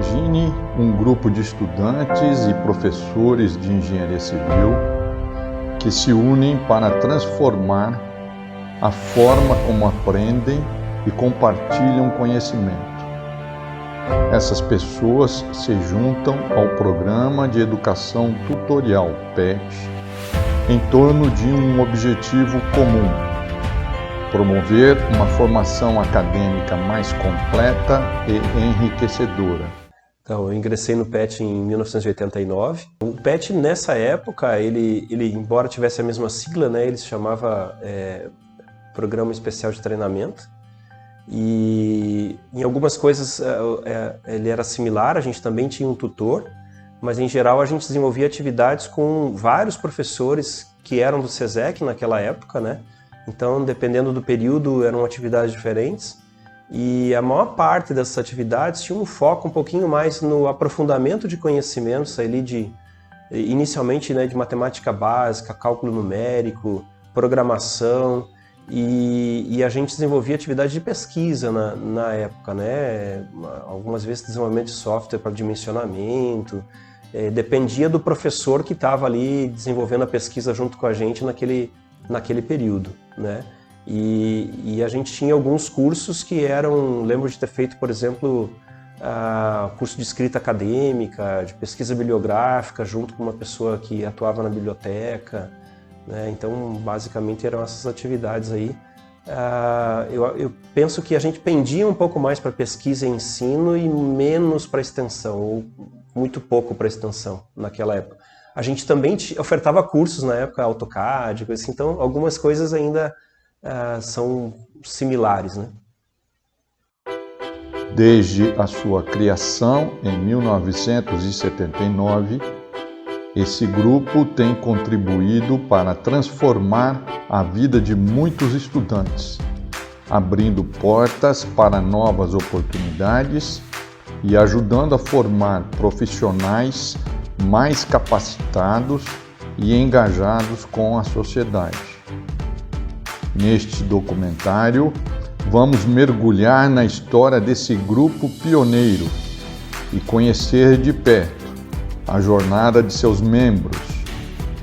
Imagine um grupo de estudantes e professores de engenharia civil que se unem para transformar a forma como aprendem e compartilham conhecimento. Essas pessoas se juntam ao Programa de Educação Tutorial, PET, em torno de um objetivo comum: promover uma formação acadêmica mais completa e enriquecedora. Então, eu ingressei no PET em 1989. O PET, nessa época, ele embora tivesse a mesma sigla, né, ele se chamava Programa Especial de Treinamento. E em algumas coisas ele era similar, a gente também tinha um tutor, mas em geral a gente desenvolvia atividades com vários professores que eram do SESEC naquela época, né? Então, dependendo do período, eram atividades diferentes. E a maior parte dessas atividades tinha um foco um pouquinho mais no aprofundamento de conhecimentos, ali inicialmente, né, de matemática básica, cálculo numérico, programação, e a gente desenvolvia atividade de pesquisa na época, né? Algumas vezes desenvolvimento de software para dimensionamento, dependia do professor que estava ali desenvolvendo a pesquisa junto com a gente naquele período, né? E a gente tinha alguns cursos que lembro de ter feito, por exemplo, curso de escrita acadêmica, de pesquisa bibliográfica, junto com uma pessoa que atuava na biblioteca, né? Então, basicamente, eram essas atividades aí. Eu penso que a gente pendia um pouco mais para pesquisa e ensino e menos para extensão, ou muito pouco para extensão naquela época. A gente também ofertava cursos na época, AutoCAD, coisa assim, então algumas coisas ainda são similares, né? Desde a sua criação em 1979, esse grupo tem contribuído para transformar a vida de muitos estudantes, abrindo portas para novas oportunidades e ajudando a formar profissionais mais capacitados e engajados com a sociedade. Neste documentário, vamos mergulhar na história desse grupo pioneiro e conhecer de perto a jornada de seus membros,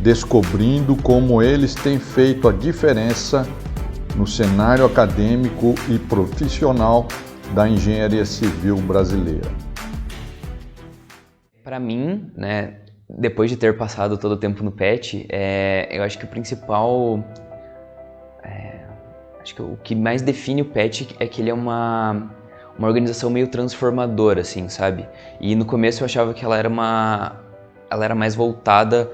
descobrindo como eles têm feito a diferença no cenário acadêmico e profissional da engenharia civil brasileira. Para mim, né, depois de ter passado todo o tempo no PET, eu acho que o principal, acho que o que mais define o PET é que ele é uma organização meio transformadora, assim, sabe? E no começo eu achava que ela era mais voltada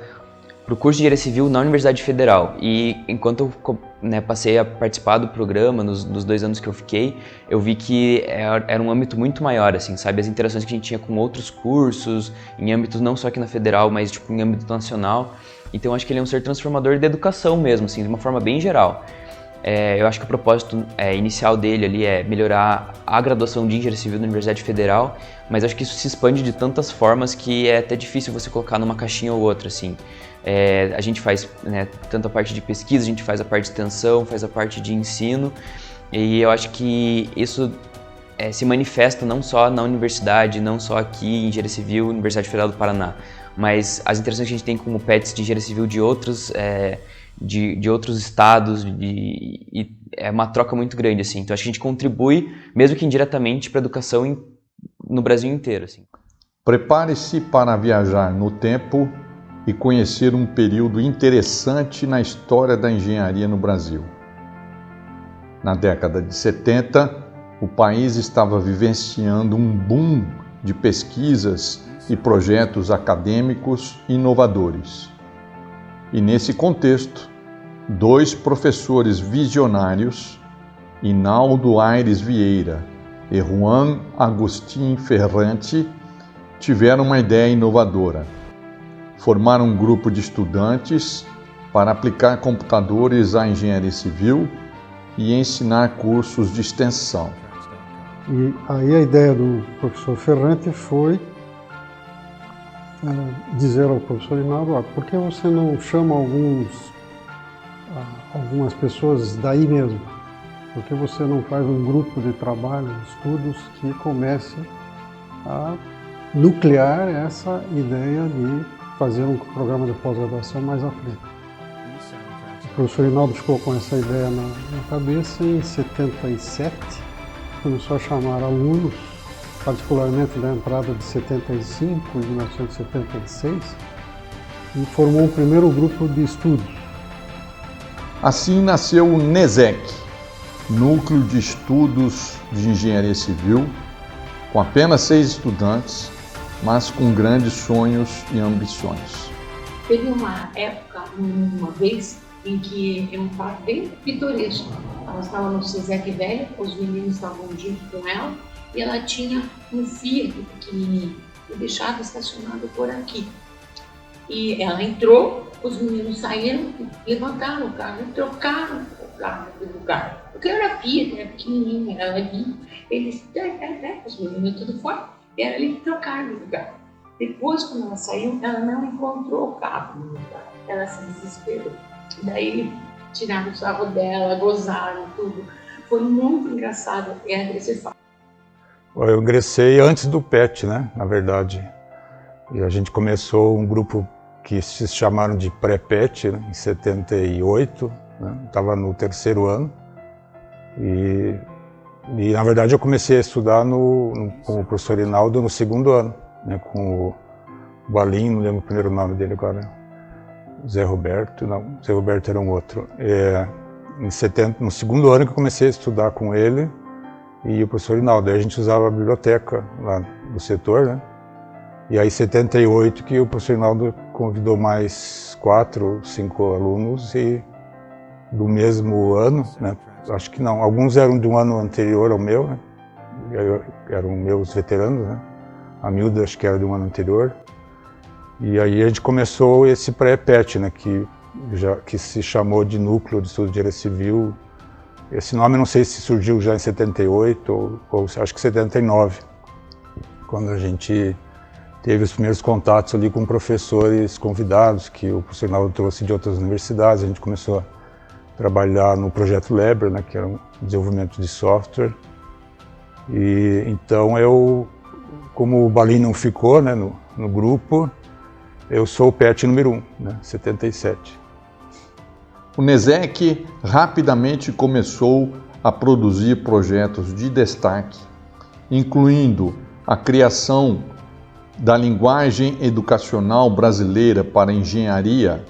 para o curso de Engenharia Civil na Universidade Federal. E enquanto eu passei a participar do programa, nos 2 anos que eu fiquei, eu vi que era um âmbito muito maior, assim, sabe? As interações que a gente tinha com outros cursos, em âmbitos não só aqui na Federal, mas tipo, em âmbito nacional. Então eu acho que ele é um ser transformador da educação mesmo, assim, de uma forma bem geral. Eu acho que o propósito inicial dele ali é melhorar a graduação de Engenharia Civil na Universidade Federal, mas acho que isso se expande de tantas formas que é até difícil você colocar numa caixinha ou outra, assim. A gente faz, né, tanto a parte de pesquisa, a gente faz a parte de extensão, faz a parte de ensino, e eu acho que isso se manifesta não só na universidade, não só aqui em Engenharia Civil, Universidade Federal do Paraná, mas as interações que a gente tem com o PETs de Engenharia Civil de outros estados, e é uma troca muito grande, assim. Então acho que a gente contribui, mesmo que indiretamente, para a educação no Brasil inteiro, assim. Prepare-se para viajar no tempo e conhecer um período interessante na história da engenharia no Brasil. Na década de 70, o país estava vivenciando um boom de pesquisas e projetos acadêmicos inovadores. E nesse contexto, 2 professores visionários, Hinaldo Aires Vieira e Juan Agustín Ferrante, tiveram uma ideia inovadora: formar um grupo de estudantes para aplicar computadores à engenharia civil e ensinar cursos de extensão. E aí a ideia do professor Ferrante foi dizer ao professor Hinaldo: por que você não chama algumas pessoas daí mesmo? Por que você não faz um grupo de trabalho, de estudos, que comece a nuclear essa ideia de fazer um programa de pós-graduação mais à frente. O professor Rinaldo ficou com essa ideia na cabeça e em 77 começou a chamar alunos, particularmente da entrada de 75 e 1976, e formou o primeiro grupo de estudos. Assim nasceu o NESEC, Núcleo de Estudos de Engenharia Civil, com apenas 6 estudantes, mas com grandes sonhos e ambições. Teve uma época, uma vez, em que é um fato bem pitoresco. Ela estava no SESEC velho, os meninos estavam junto com ela, e ela tinha um Fiat pequenininho, e deixado estacionado por aqui. E ela entrou, os meninos saíram, levantaram o carro e trocaram o carro do lugar. Porque era Fiat, era pequenininho, era levinho. Eles, os meninos tudo fora, era ali que trocaram o lugar. Depois, quando ela saiu, ela não encontrou o carro no lugar. Ela se desesperou. Daí tiraram o sarro dela, gozaram tudo. Foi muito engraçado esse fato. Eu ingressei antes do PET, né, na verdade. E a gente começou um grupo que se chamaram de pré-PET, né, em 78, né, estava no 3º ano. E na verdade eu comecei a estudar com o professor Rinaldo no 2º ano, né, com o Balim, não lembro o primeiro nome dele agora, Zé Roberto, não, Zé Roberto era um outro. No 2º ano que eu comecei a estudar com ele e o professor Rinaldo. Aí a gente usava a biblioteca lá do setor, né? E aí em 78 que o professor Rinaldo convidou mais 4, 5 alunos e do mesmo ano, né? Acho que não, alguns eram de um ano anterior ao meu, né? Eram meus veteranos, né? A Milda acho que era de um ano anterior. E aí a gente começou esse pré-PET, né? Que se chamou de Núcleo de Estudo de Engenharia Civil. Esse nome não sei se surgiu já em 78 ou acho que 79, quando a gente teve os primeiros contatos ali com professores convidados que o professor Rinaldo trouxe de outras universidades. A gente começou a trabalhar no projeto Leber, né, que era um desenvolvimento de software. E então como o Balim não ficou, né, no grupo, eu sou o PET número 1, né, 77. O NESEC rapidamente começou a produzir projetos de destaque, incluindo a criação da Linguagem Educacional Brasileira para Engenharia,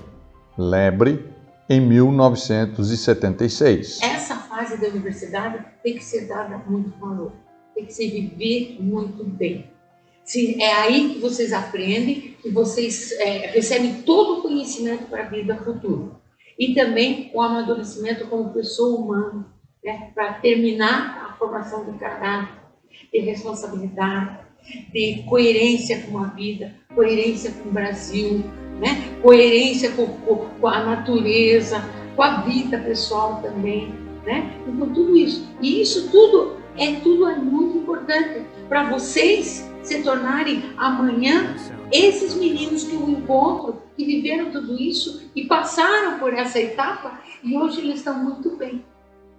LEBRE, em 1976. Essa fase da universidade tem que ser dada muito valor, tem que se viver muito bem. É aí que vocês aprendem, que vocês recebem todo o conhecimento para a vida futura. E também o amadurecimento como pessoa humana, né? Para terminar a formação de caráter, de responsabilidade, de coerência com a vida, coerência com o Brasil, né? Coerência com a natureza, com a vida pessoal também, né? Então tudo isso. E isso tudo é muito importante para vocês se tornarem amanhã esses meninos que eu encontro, que viveram tudo isso e passaram por essa etapa e hoje eles estão muito bem,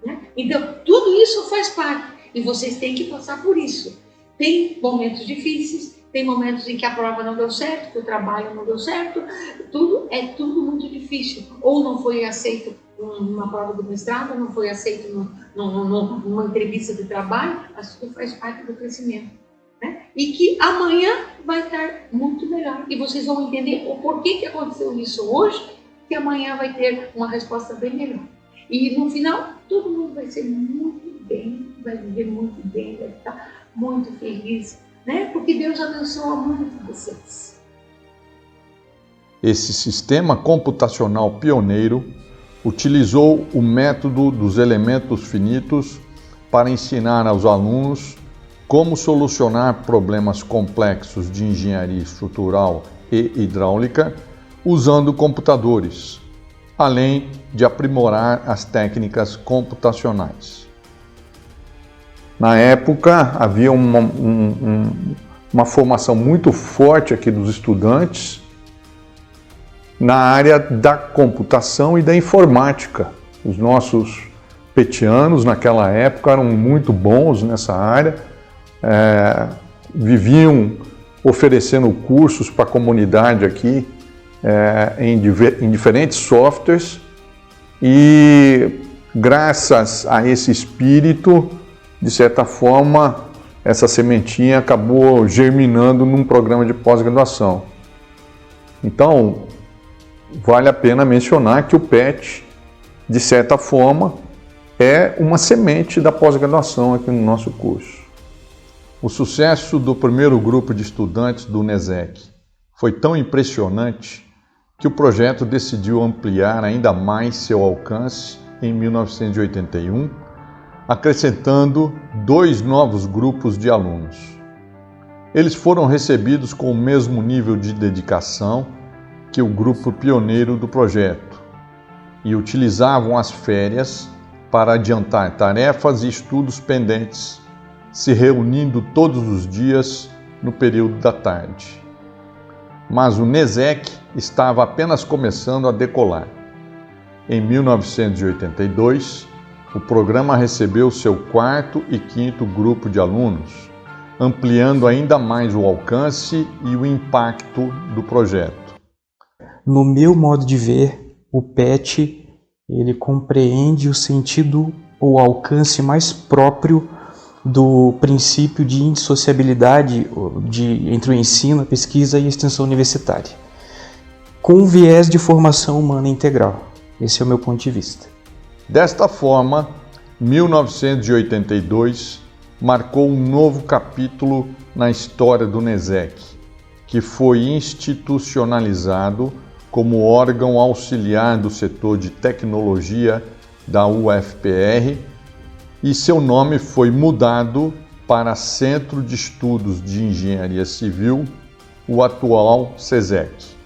né? Então tudo isso faz parte e vocês têm que passar por isso. Tem momentos difíceis, tem momentos em que a prova não deu certo, que o trabalho não deu certo, tudo muito difícil. Ou não foi aceito numa prova do mestrado, não foi aceito numa entrevista de trabalho, mas tudo faz parte do crescimento, né? E que amanhã vai estar muito melhor. E vocês vão entender o porquê que aconteceu isso hoje, que amanhã vai ter uma resposta bem melhor. E no final, todo mundo vai ser muito bem, vai viver muito bem, vai estar muito feliz, né? Porque Deus abençoa muito vocês. Esse sistema computacional pioneiro utilizou o método dos elementos finitos para ensinar aos alunos como solucionar problemas complexos de engenharia estrutural e hidráulica usando computadores, além de aprimorar as técnicas computacionais. Na época, havia uma formação muito forte aqui dos estudantes na área da computação e da informática. Os nossos petianos, naquela época, eram muito bons nessa área, viviam oferecendo cursos para a comunidade aqui em diferentes softwares, e graças a esse espírito, de certa forma, essa sementinha acabou germinando num programa de pós-graduação. Então, vale a pena mencionar que o PET, de certa forma, é uma semente da pós-graduação aqui no nosso curso. O sucesso do primeiro grupo de estudantes do NESEC foi tão impressionante que o projeto decidiu ampliar ainda mais seu alcance em 1981, acrescentando 2 novos grupos de alunos. Eles foram recebidos com o mesmo nível de dedicação que o grupo pioneiro do projeto e utilizavam as férias para adiantar tarefas e estudos pendentes, se reunindo todos os dias no período da tarde. Mas o NESEC estava apenas começando a decolar. Em 1982, o programa recebeu seu 4º e 5º grupo de alunos, ampliando ainda mais o alcance e o impacto do projeto. No meu modo de ver, o PET ele compreende o sentido ou alcance mais próprio do princípio de indissociabilidade entre o ensino, a pesquisa e a extensão universitária, com um viés de formação humana integral. Esse é o meu ponto de vista. Desta forma, 1982 marcou um novo capítulo na história do NESEC, que foi institucionalizado como órgão auxiliar do setor de tecnologia da UFPR, e seu nome foi mudado para Centro de Estudos de Engenharia Civil, o atual CESEC.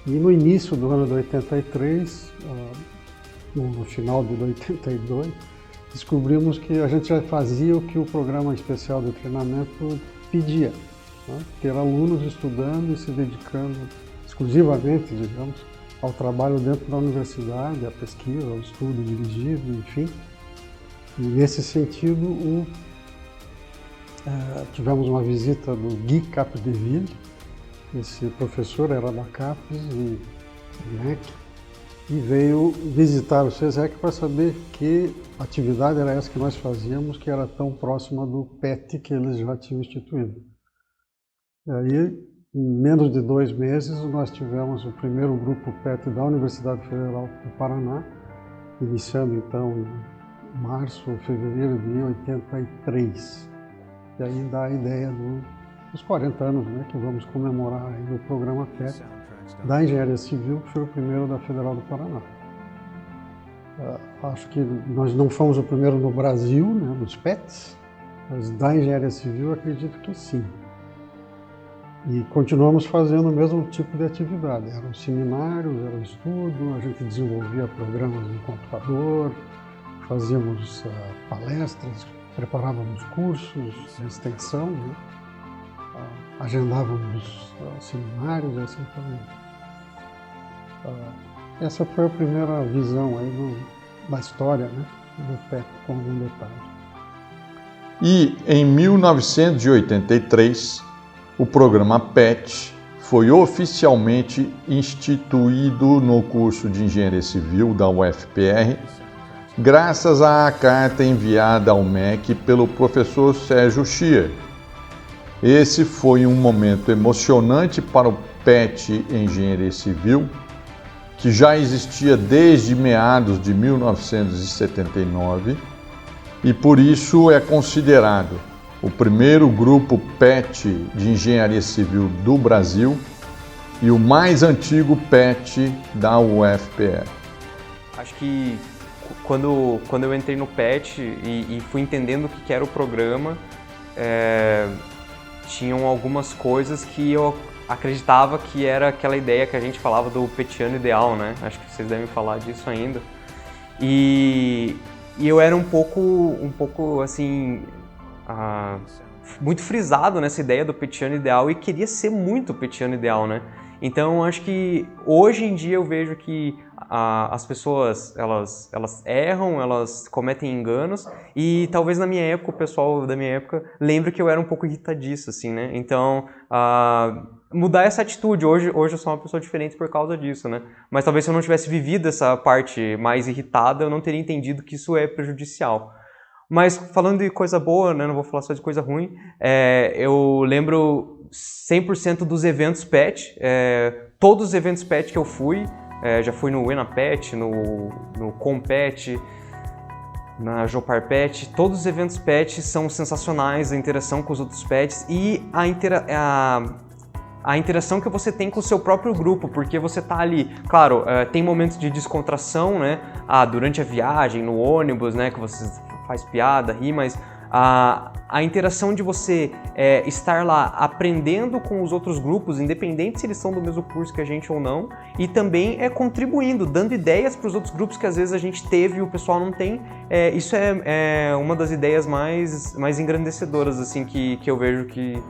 E no início do ano de 83, no final de 82, descobrimos que a gente já fazia o que o Programa Especial de Treinamento pedia, né? Ter alunos estudando e se dedicando exclusivamente, digamos, ao trabalho dentro da universidade, à pesquisa, ao estudo dirigido, enfim. E nesse sentido, tivemos uma visita do Guy Capdeville. Esse professor era da CAPES e MEC, e veio visitar o CESEC para saber que atividade era essa que nós fazíamos, que era tão próxima do PET que eles já tinham instituído. E aí, em menos de 2 meses, nós tivemos o primeiro grupo PET da Universidade Federal do Paraná, iniciando então em março ou fevereiro de 83. E aí dá a ideia dos 40 anos, né, que vamos comemorar aí no programa PET da Engenharia Civil, que foi o primeiro da Federal do Paraná. Acho que nós não fomos o primeiro no Brasil, né, nos PETs, mas da Engenharia Civil acredito que sim. E continuamos fazendo o mesmo tipo de atividade. Eram seminários, era estudo, a gente desenvolvia programas no computador, fazíamos palestras, preparávamos cursos de extensão, né? Agendávamos seminários e assim também. Essa foi a primeira visão aí da história, né, do PET, com algum detalhe. E em 1983, o programa PET foi oficialmente instituído no curso de Engenharia Civil da UFPR, graças à carta enviada ao MEC pelo professor Sérgio Schier. Esse foi um momento emocionante para o PET Engenharia Civil, que já existia desde meados de 1979 e por isso é considerado o primeiro grupo PET de Engenharia Civil do Brasil e o mais antigo PET da UFPR. Acho que quando eu entrei no PET e fui entendendo o que era o programa, tinham algumas coisas que eu acreditava que era aquela ideia que a gente falava do petiano ideal, né? Acho que vocês devem falar disso ainda. E eu era um pouco assim, muito frisado nessa ideia do petiano ideal e queria ser muito petiano ideal, né? Então acho que hoje em dia eu vejo que as pessoas, elas erram, elas cometem enganos, e talvez na minha época, o pessoal da minha época lembre que eu era um pouco irritadiço, assim, né? Então, mudar essa atitude, hoje eu sou uma pessoa diferente por causa disso, né? Mas talvez se eu não tivesse vivido essa parte mais irritada, eu não teria entendido que isso é prejudicial. Mas falando de coisa boa, né, não vou falar só de coisa ruim, eu lembro 100% dos eventos PET, todos os eventos PET que eu fui, já fui no ENAPET, no COMPET, na Jopar PET, todos os eventos PET são sensacionais, a interação com os outros PETs e a interação que você tem com o seu próprio grupo, porque você tá ali, claro, tem momentos de descontração, né, durante a viagem, no ônibus, né, que você faz piada, ri, mas a interação de você estar lá aprendendo com os outros grupos, independente se eles são do mesmo curso que a gente ou não, e também contribuindo, dando ideias para os outros grupos que às vezes a gente teve e o pessoal não tem, isso é uma das ideias mais engrandecedoras assim, que eu vejo que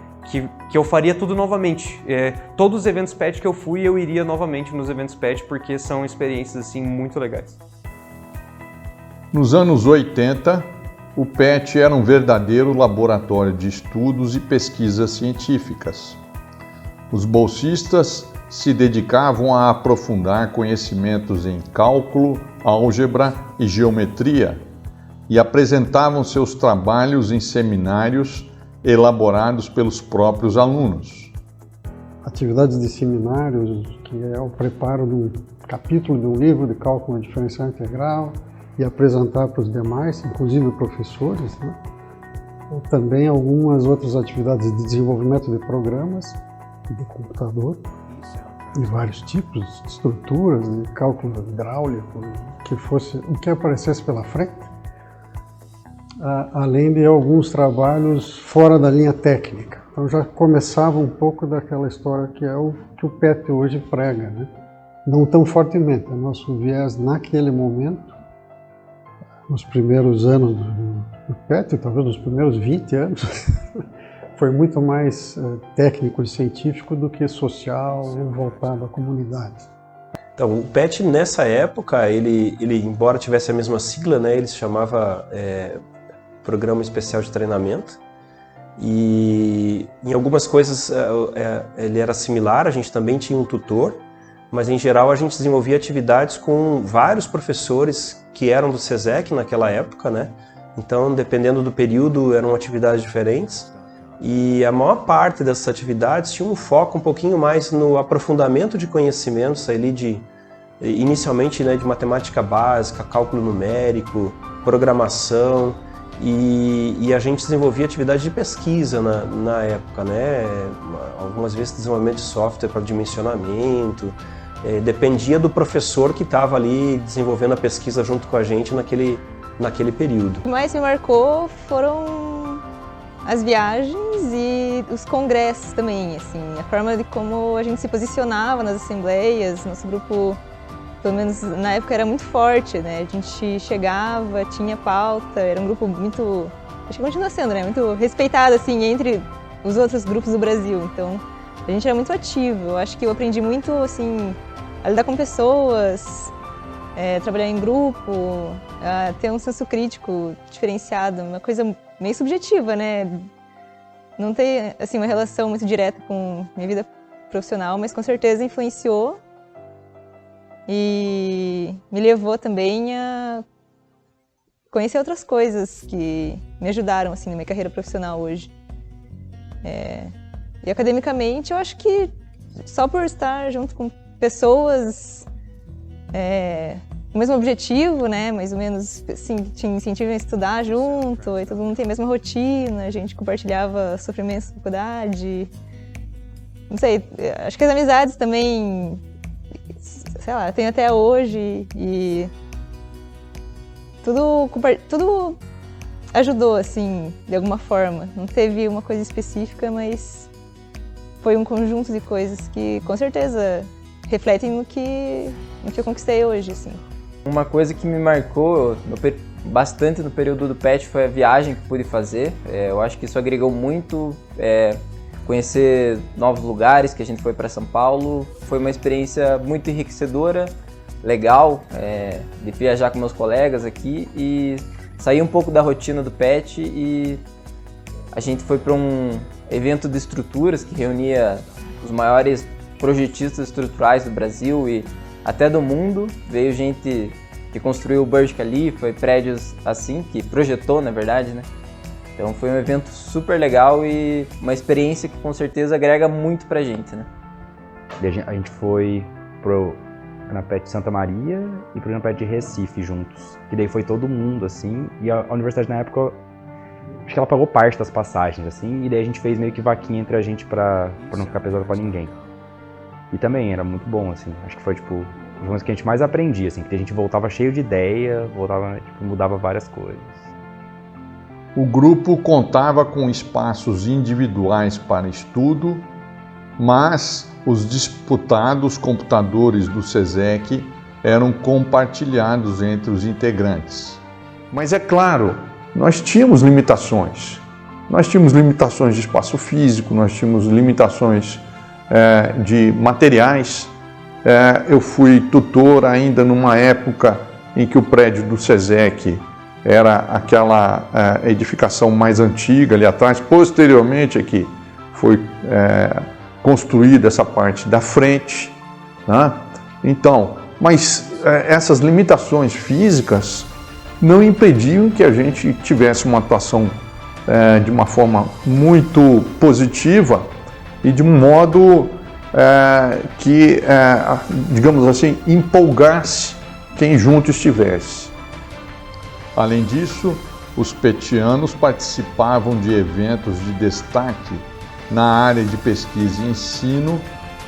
eu faria tudo novamente. Todos os eventos PET que eu fui, eu iria novamente nos eventos PET, porque são experiências assim, muito legais. Nos anos 80, o PET era um verdadeiro laboratório de estudos e pesquisas científicas. Os bolsistas se dedicavam a aprofundar conhecimentos em cálculo, álgebra e geometria e apresentavam seus trabalhos em seminários elaborados pelos próprios alunos. Atividades de seminários, que é o preparo de um capítulo de um livro de cálculo diferencial integral, e apresentar para os demais, inclusive professores, né? Também algumas outras atividades de desenvolvimento de programas de computador, de vários tipos, de estruturas, de cálculo hidráulico, o que aparecesse pela frente, além de alguns trabalhos fora da linha técnica. Então já começava um pouco daquela história que é o que o PET hoje prega, né? Não tão fortemente, o nosso viés naquele momento, nos primeiros anos do PET, talvez nos primeiros 20 anos, foi muito mais técnico e científico do que social e voltado à comunidade. Então, o PET nessa época, ele embora tivesse a mesma sigla, né, ele se chamava Programa Especial de Treinamento, e em algumas coisas ele era similar, a gente também tinha um tutor, mas em geral a gente desenvolvia atividades com vários professores que eram do SESEC naquela época, né? Então, dependendo do período, eram atividades diferentes. E a maior parte dessas atividades tinha um foco um pouquinho mais no aprofundamento de conhecimentos, ali inicialmente, né, de matemática básica, cálculo numérico, programação, e a gente desenvolvia atividade de pesquisa na época, né? Algumas vezes desenvolvimento de software para dimensionamento. Dependia do professor que estava ali desenvolvendo a pesquisa junto com a gente naquele período. O que mais me marcou foram as viagens e os congressos também, assim, a forma de como a gente se posicionava nas assembleias. Nosso grupo, pelo menos na época, era muito forte, né? A gente chegava, tinha pauta, era um grupo muito, acho que continua sendo, né? Muito respeitado, assim, entre os outros grupos do Brasil. Então, a gente era muito ativo. Eu acho que eu aprendi muito, assim, a lidar com pessoas, trabalhar em grupo, a ter um senso crítico diferenciado, uma coisa meio subjetiva, né? Não ter, assim, uma relação muito direta com minha vida profissional, mas com certeza influenciou e me levou também a conhecer outras coisas que me ajudaram, assim, na minha carreira profissional hoje. E academicamente, eu acho que só por estar junto com pessoas com o mesmo objetivo, né, mais ou menos, assim, te incentivam a estudar junto, e todo mundo tem a mesma rotina, a gente compartilhava sofrimentos da faculdade. Não sei, acho que as amizades também, sei lá, tem até hoje, e tudo ajudou, assim, de alguma forma. Não teve uma coisa específica, mas foi um conjunto de coisas que, com certeza, refletem no que eu conquistei hoje, assim. Uma coisa que me marcou bastante no período do PET foi a viagem que pude fazer. Eu acho que isso agregou muito, conhecer novos lugares, que a gente foi para São Paulo. Foi uma experiência muito enriquecedora, legal de viajar com meus colegas aqui e sair um pouco da rotina do PET, e a gente foi para um evento de estruturas que reunia os maiores projetistas estruturais do Brasil e até do mundo. Veio gente que construiu o Burj Khalifa e prédios assim, que projetou, na verdade, né? Então foi um evento super legal e uma experiência que com certeza agrega muito pra gente, né? A gente foi pro ENAPET de Santa Maria e pro ENAPET de Recife juntos. E daí foi todo mundo, assim, e a universidade na época, acho que ela pagou parte das passagens, assim, e daí a gente fez meio que vaquinha entre a gente pra não ficar pesado pra ninguém. E também era muito bom, assim, acho que foi, tipo, os momentos que a gente mais aprendia, assim, que a gente voltava cheio de ideia, mudava várias coisas. O grupo contava com espaços individuais para estudo, mas os disputados computadores do SESEC eram compartilhados entre os integrantes. Mas é claro, nós tínhamos limitações. Nós tínhamos limitações de espaço físico, nós tínhamos limitações de materiais. Eu fui tutor ainda numa época em que o prédio do SESEC era aquela edificação mais antiga ali atrás. Posteriormente aqui foi construída essa parte da frente, né? Então, mas essas limitações físicas não impediam que a gente tivesse uma atuação de uma forma muito positiva e de um modo que, digamos assim, empolgasse quem junto estivesse. Além disso, os petianos participavam de eventos de destaque na área de pesquisa e ensino,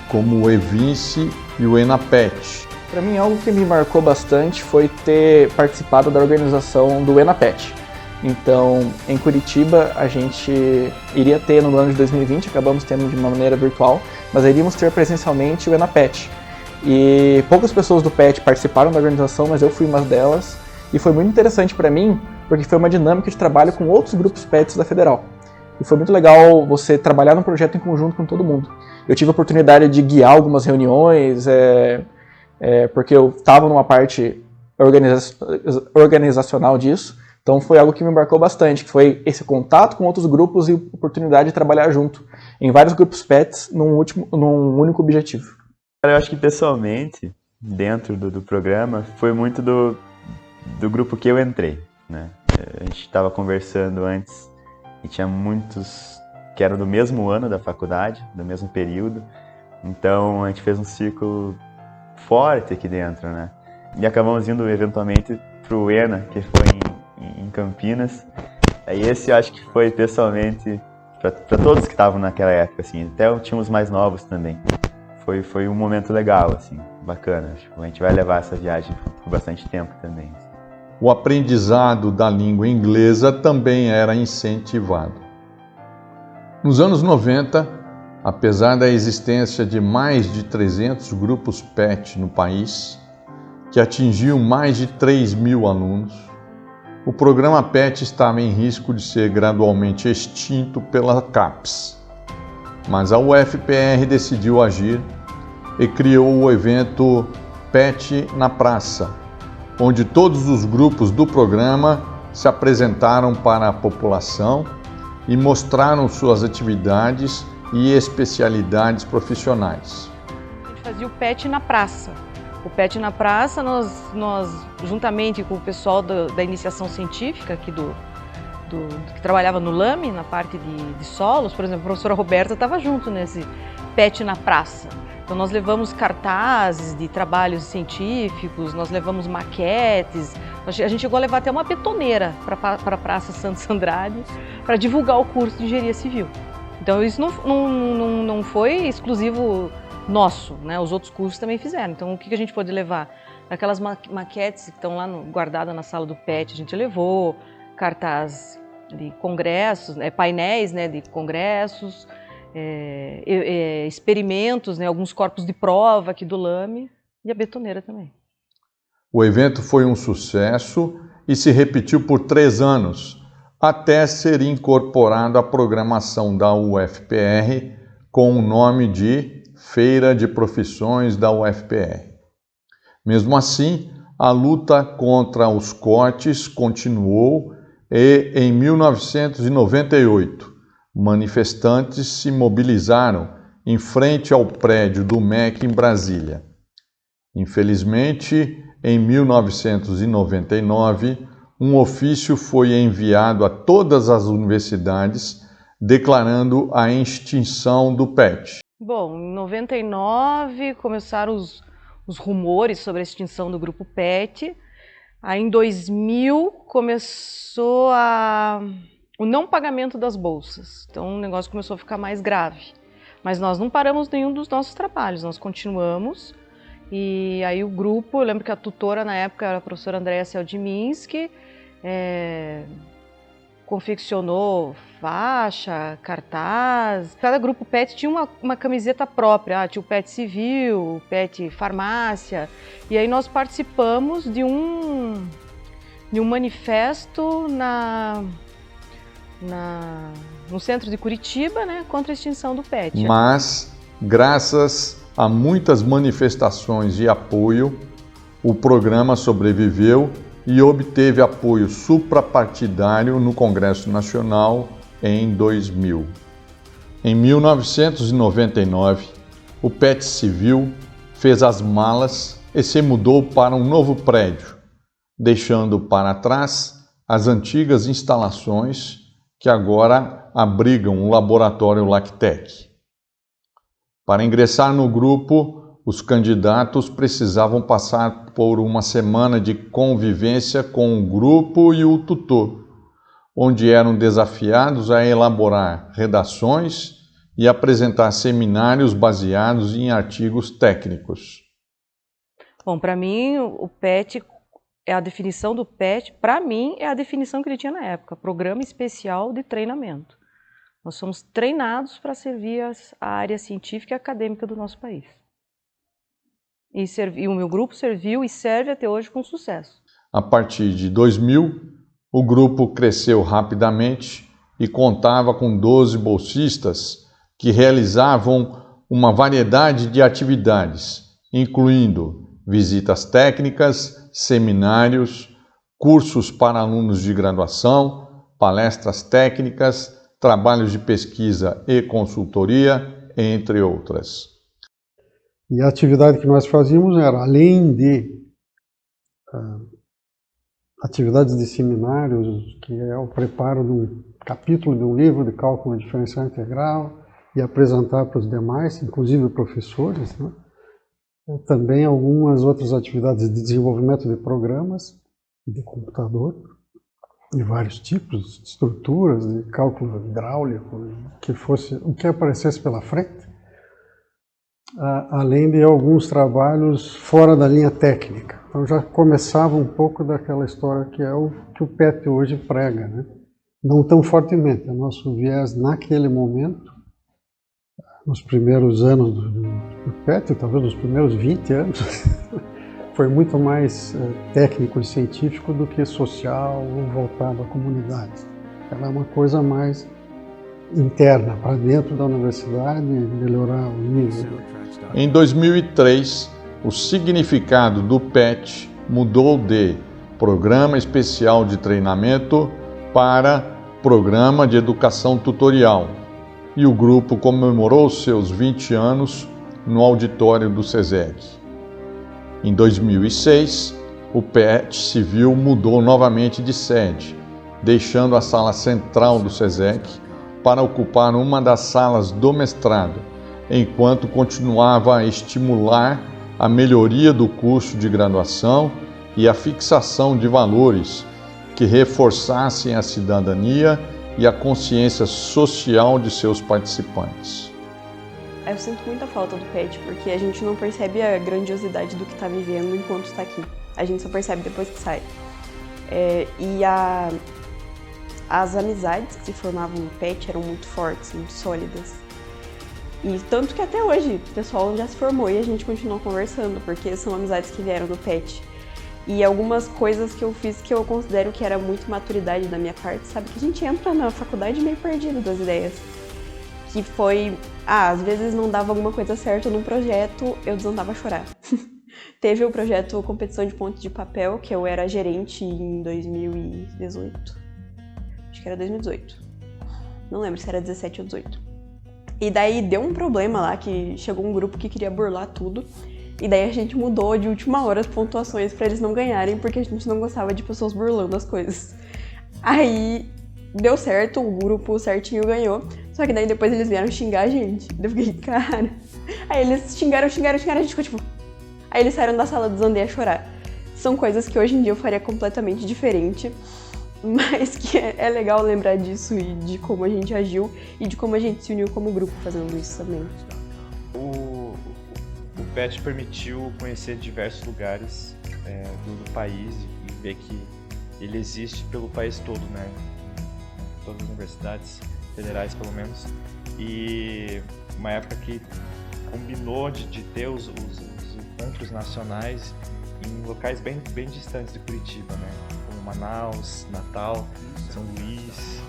como o EVINCE e o ENAPET. Para mim, algo que me marcou bastante foi ter participado da organização do ENAPET. Então, em Curitiba, a gente iria ter no ano de 2020, acabamos tendo de uma maneira virtual, mas iríamos ter presencialmente o ENAPET. E poucas pessoas do PET participaram da organização, mas eu fui uma delas. E foi muito interessante para mim, porque foi uma dinâmica de trabalho com outros grupos PETs da Federal. E foi muito legal você trabalhar num projeto em conjunto com todo mundo. Eu tive a oportunidade de guiar algumas reuniões, porque eu estava numa parte organizacional disso. Então foi algo que me embarcou bastante, que foi esse contato com outros grupos e oportunidade de trabalhar junto em vários grupos PETs num único objetivo. Eu acho que pessoalmente, dentro do programa, foi muito do grupo que eu entrei, né? A gente estava conversando antes e tinha muitos que eram do mesmo ano da faculdade, do mesmo período, então a gente fez um ciclo forte aqui dentro, né? E acabamos indo eventualmente para o ENA, que foi em Campinas. E esse eu acho que foi pessoalmente para todos que estavam naquela época, assim, até tinha os mais novos também. Foi um momento legal, assim, bacana. Acho que a gente vai levar essa viagem por bastante tempo também. O aprendizado da língua inglesa também era incentivado. Nos anos 90, apesar da existência de mais de 300 grupos PET no país, que atingiam mais de 3.000 alunos, o programa PET estava em risco de ser gradualmente extinto pela CAPES. Mas a UFPR decidiu agir e criou o evento PET na Praça, onde todos os grupos do programa se apresentaram para a população e mostraram suas atividades e especialidades profissionais. A gente fazia o PET na praça. O PET na praça, nós juntamente com o pessoal da iniciação científica aqui que trabalhava no LAME, na parte de solos, por exemplo, a professora Roberta estava junto nesse PET na praça. Então nós levamos cartazes de trabalhos científicos, nós levamos maquetes, a gente chegou a levar até uma betoneira para a Praça Santos Andrade para divulgar o curso de Engenharia Civil. Então isso não foi exclusivo nosso, né? Os outros cursos também fizeram. Então o que a gente pôde levar? Aquelas maquetes que estão lá guardadas na sala do PET, a gente levou cartaz de congressos, painéis, né, de congressos, experimentos, né, alguns corpos de prova aqui do LAME e a betoneira também. O evento foi um sucesso e se repetiu por 3 anos, até ser incorporado à programação da UFPR com o nome de Feira de Profissões da UFPR. Mesmo assim, a luta contra os cortes continuou e, em 1998, manifestantes se mobilizaram em frente ao prédio do MEC em Brasília. Infelizmente, em 1999, um ofício foi enviado a todas as universidades declarando a extinção do PET. Bom, em 99 começaram os rumores sobre a extinção do grupo PET. Aí em 2000 começou o não pagamento das bolsas. Então o negócio começou a ficar mais grave. Mas nós não paramos nenhum dos nossos trabalhos, nós continuamos. E aí o grupo, eu lembro que a tutora na época era a professora Andréa Seldiminski, confeccionou faixa, cartaz. Cada grupo PET tinha uma camiseta própria, tinha o PET Civil, o PET Farmácia. E aí nós participamos de um manifesto no centro de Curitiba, né, contra a extinção do PET. Mas, graças a muitas manifestações de apoio, o programa sobreviveu e obteve apoio suprapartidário no Congresso Nacional em 2000. Em 1999, o PET Civil fez as malas e se mudou para um novo prédio, deixando para trás as antigas instalações que agora abrigam o laboratório Lactec. Para ingressar no grupo, os candidatos precisavam passar por uma semana de convivência com o grupo e o tutor, onde eram desafiados a elaborar redações e apresentar seminários baseados em artigos técnicos. Bom, para mim, o PET, a definição do PET, para mim, é a definição que ele tinha na época, Programa Especial de Treinamento. Nós somos treinados para servir a área científica e acadêmica do nosso país. E o meu grupo serviu e serve até hoje com sucesso. A partir de 2000, o grupo cresceu rapidamente e contava com 12 bolsistas que realizavam uma variedade de atividades, incluindo visitas técnicas, seminários, cursos para alunos de graduação, palestras técnicas, trabalhos de pesquisa e consultoria, entre outras. E a atividade que nós fazíamos era, além de atividades de seminários, que é o preparo de um capítulo de um livro de cálculo diferencial integral e apresentar para os demais, inclusive professores, né? Também algumas outras atividades de desenvolvimento de programas de computador, de vários tipos, de estruturas, de cálculo hidráulico, que fosse o que aparecesse pela frente, além de alguns trabalhos fora da linha técnica. Então já começava um pouco daquela história que é o que o PET hoje prega, né? Não tão fortemente. O nosso viés naquele momento, nos primeiros anos do PET, talvez nos primeiros 20 anos, foi muito mais técnico e científico do que social ou voltado à comunidade. Ela é uma coisa mais interna, para dentro da universidade, melhorar o nível. Em 2003, o significado do PET mudou de Programa Especial de Treinamento para Programa de Educação Tutorial, e o grupo comemorou seus 20 anos no auditório do SESEC. Em 2006, o PET Civil mudou novamente de sede, deixando a sala central do SESEC para ocupar uma das salas do mestrado, enquanto continuava a estimular a melhoria do curso de graduação e a fixação de valores que reforçassem a cidadania e a consciência social de seus participantes. Eu sinto muita falta do PET, porque a gente não percebe a grandiosidade do que está vivendo enquanto está aqui. A gente só percebe depois que sai. As amizades que se formavam no PET eram muito fortes, muito sólidas. E tanto que até hoje o pessoal já se formou e a gente continua conversando, porque são amizades que vieram do PET. E algumas coisas que eu fiz que eu considero que era muito maturidade da minha parte, sabe? Que a gente entra na faculdade meio perdido das ideias. Que foi, às vezes não dava alguma coisa certa num projeto, eu desandava a chorar. Teve o projeto Competição de Ponte de Papel, que eu era gerente em 2018. Acho que era 2018. Não lembro se era 17 ou 18. E daí deu um problema lá, que chegou um grupo que queria burlar tudo. E daí a gente mudou de última hora as pontuações pra eles não ganharem, porque a gente não gostava de pessoas burlando as coisas. Aí deu certo, o grupo certinho ganhou. Só que daí depois eles vieram xingar a gente. Eu fiquei, cara... Aí eles xingaram, a gente ficou tipo... Aí eles saíram da sala, desandei a chorar. São coisas que hoje em dia eu faria completamente diferente, mas que é legal lembrar disso e de como a gente agiu e de como a gente se uniu como grupo fazendo isso também. O PET permitiu conhecer diversos lugares do país e ver que ele existe pelo país todo, né? Todas as universidades federais, pelo menos. E uma época que combinou de ter os encontros nacionais em locais bem distantes de Curitiba, né? Como Manaus, Natal, São Luís,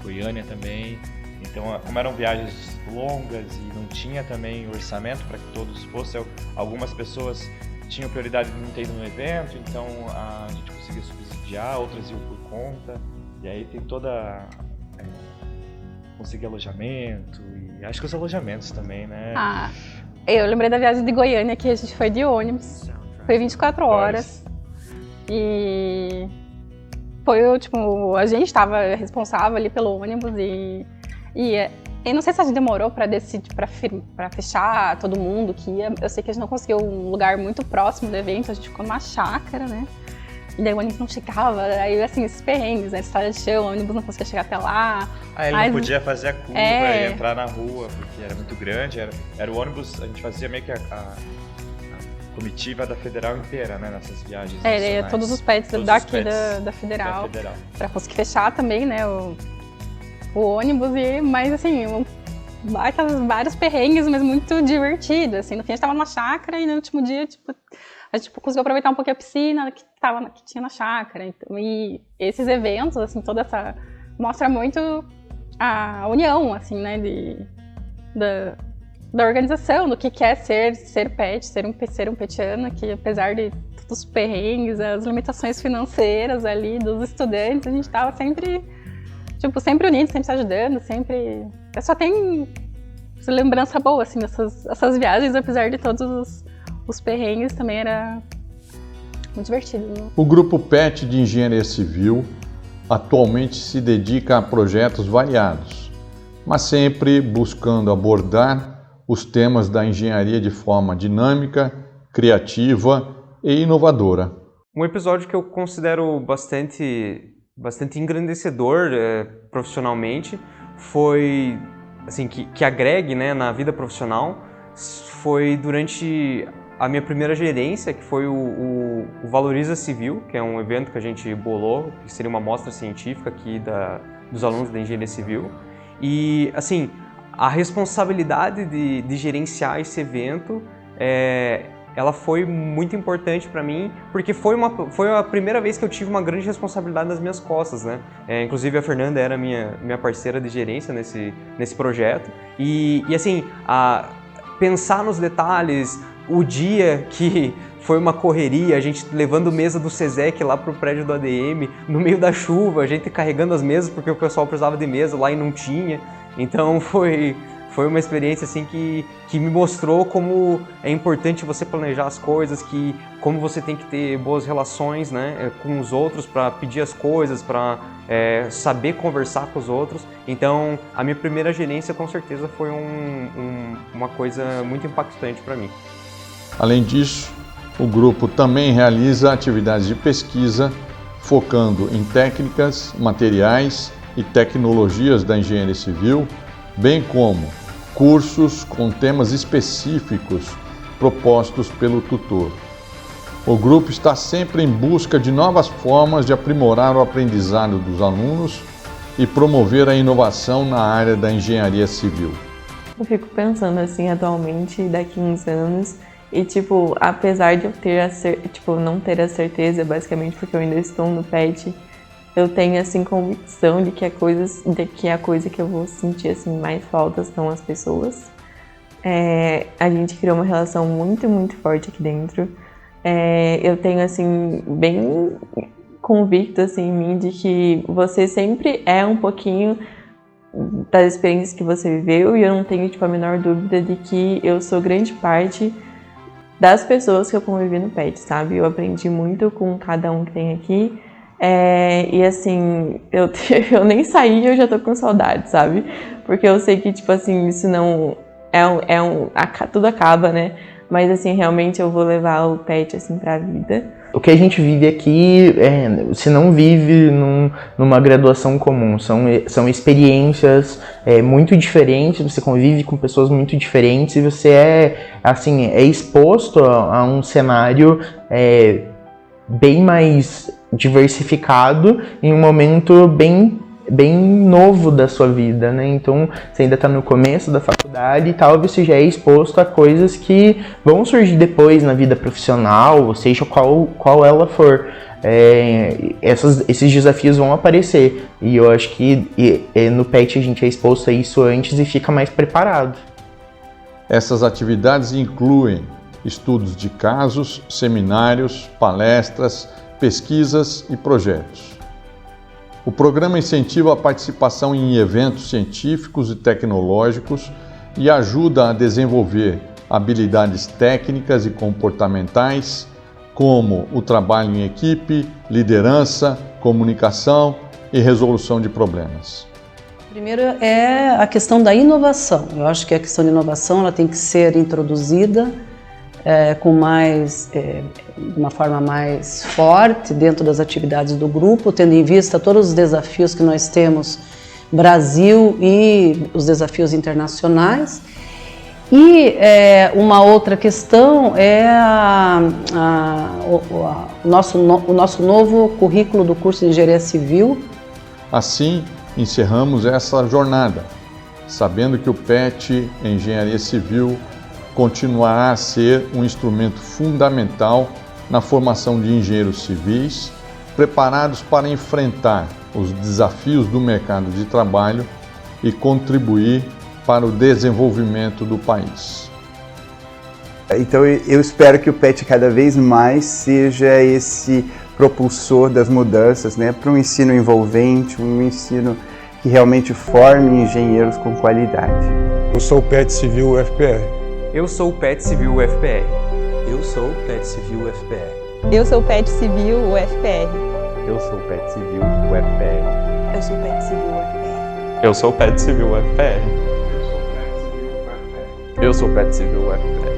Goiânia também. Então, como eram viagens longas e não tinha também orçamento para que todos fossem, algumas pessoas tinham prioridade de não ter ido no evento, então a gente conseguia subsidiar, outras iam por conta. E aí tem toda... conseguir alojamento e acho que os alojamentos também, né? Eu lembrei da viagem de Goiânia, que a gente foi de ônibus, foi 24 horas e foi, tipo, a gente estava responsável ali pelo ônibus e não sei se a gente demorou para decidir, para fechar todo mundo que ia. Eu sei que a gente não conseguiu um lugar muito próximo do evento, a gente ficou numa chácara, né? E daí o ônibus não chegava, aí assim, esses perrengues, né? Estrada de chão, o ônibus não conseguia chegar até lá. Ele não podia fazer a curva e entrar na rua, porque era muito grande, era o ônibus, a gente fazia meio que a comitiva da Federal inteira, né, nessas viagens nacionais. Todos os PETs daqui da Federal, para conseguir fechar também, né, o ônibus, mas assim, vários perrengues, mas muito divertido, assim, no fim a gente tava numa chácara e no último dia, tipo, a gente conseguiu aproveitar um pouquinho a piscina que tinha na chácara. Então, e esses eventos, assim, toda essa... mostra muito a união, assim, né, da organização, do que é ser PET, ser um petiano, que apesar de todos os perrengues, as limitações financeiras ali dos estudantes, a gente estava sempre unidos, sempre se ajudando, sempre... Só tem lembrança boa, assim, dessas viagens, apesar de todos os perrengues, também era muito divertido. Né? O Grupo PET de Engenharia Civil atualmente se dedica a projetos variados, mas sempre buscando abordar os temas da engenharia de forma dinâmica, criativa e inovadora. Um episódio que eu considero bastante engrandecedor profissionalmente foi, assim, que agregue, né, na vida profissional, foi durante a minha primeira gerência, que foi o Valoriza Civil, que é um evento que a gente bolou, que seria uma mostra científica aqui dos alunos da Engenharia Civil. E, assim, a responsabilidade de gerenciar esse evento, ela foi muito importante para mim, porque foi a primeira vez que eu tive uma grande responsabilidade nas minhas costas, né? Inclusive a Fernanda era minha parceira de gerência nesse projeto. E assim, pensar nos detalhes, o dia que foi uma correria, a gente levando mesa do SESEC lá pro prédio do ADM, no meio da chuva, a gente carregando as mesas porque o pessoal precisava de mesa lá e não tinha. Então foi uma experiência assim que me mostrou como é importante você planejar as coisas, como você tem que ter boas relações, né, com os outros para pedir as coisas, para saber conversar com os outros. Então a minha primeira gerência com certeza foi uma coisa muito impactante para mim. Além disso, o grupo também realiza atividades de pesquisa focando em técnicas, materiais e tecnologias da engenharia civil, bem como cursos com temas específicos propostos pelo tutor. O grupo está sempre em busca de novas formas de aprimorar o aprendizado dos alunos e promover a inovação na área da engenharia civil. Eu fico pensando assim, atualmente, daqui a uns anos, e tipo, apesar de eu não ter a certeza, basicamente porque eu ainda estou no PET, eu tenho assim convicção de que a coisa que eu vou sentir assim mais falta são as pessoas, A gente criou uma relação muito, muito forte aqui dentro. Eu tenho, assim, bem convicto, assim, em mim de que você sempre é um pouquinho das experiências que você viveu, e eu não tenho, tipo, a menor dúvida de que eu sou grande parte das pessoas que eu convivi no PET, sabe? Eu aprendi muito com cada um que tem aqui. E assim, eu nem saí e eu já tô com saudade, sabe? Porque eu sei que, tipo assim, isso não... tudo acaba, né? Mas assim, realmente eu vou levar o PET, assim, pra vida. O que a gente vive aqui, você não vive numa graduação comum, são experiências muito diferentes, você convive com pessoas muito diferentes e você é exposto a um cenário bem mais diversificado em um momento bem novo da sua vida, né? Então, você ainda está no começo da faculdade e tal, você já é exposto a coisas que vão surgir depois na vida profissional, ou seja, qual ela for. Esses desafios vão aparecer e eu acho que no PET a gente é exposto a isso antes e fica mais preparado. Essas atividades incluem estudos de casos, seminários, palestras, pesquisas e projetos. O programa incentiva a participação em eventos científicos e tecnológicos e ajuda a desenvolver habilidades técnicas e comportamentais, como o trabalho em equipe, liderança, comunicação e resolução de problemas. Primeiro é a questão da inovação. Eu acho que a questão de inovação ela tem que ser introduzida de uma forma mais forte dentro das atividades do grupo, tendo em vista todos os desafios que nós temos Brasil e os desafios internacionais. E uma outra questão é o nosso novo currículo do curso de Engenharia Civil. Assim, encerramos essa jornada, sabendo que o PET Engenharia Civil continuará a ser um instrumento fundamental na formação de engenheiros civis, preparados para enfrentar os desafios do mercado de trabalho e contribuir para o desenvolvimento do país. Então eu espero que o PET cada vez mais seja esse propulsor das mudanças, né, para um ensino envolvente, um ensino que realmente forme engenheiros com qualidade. Eu sou o PET Civil UFPR. Eu sou o PET Civil UFPR. Eu sou o PET Civil UFPR. Eu sou o PET Civil UFPR. Eu sou o PET Civil UFPR. Eu sou o PET Civil UFPR. Eu sou o PET Civil UFPR. Eu sou o PET Civil UFPR.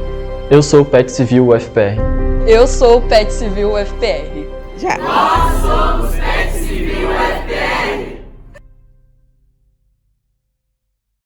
Eu sou o PET Civil UFPR. Eu sou o PET Civil UFPR. Já. Nós somos PET Civil UFPR.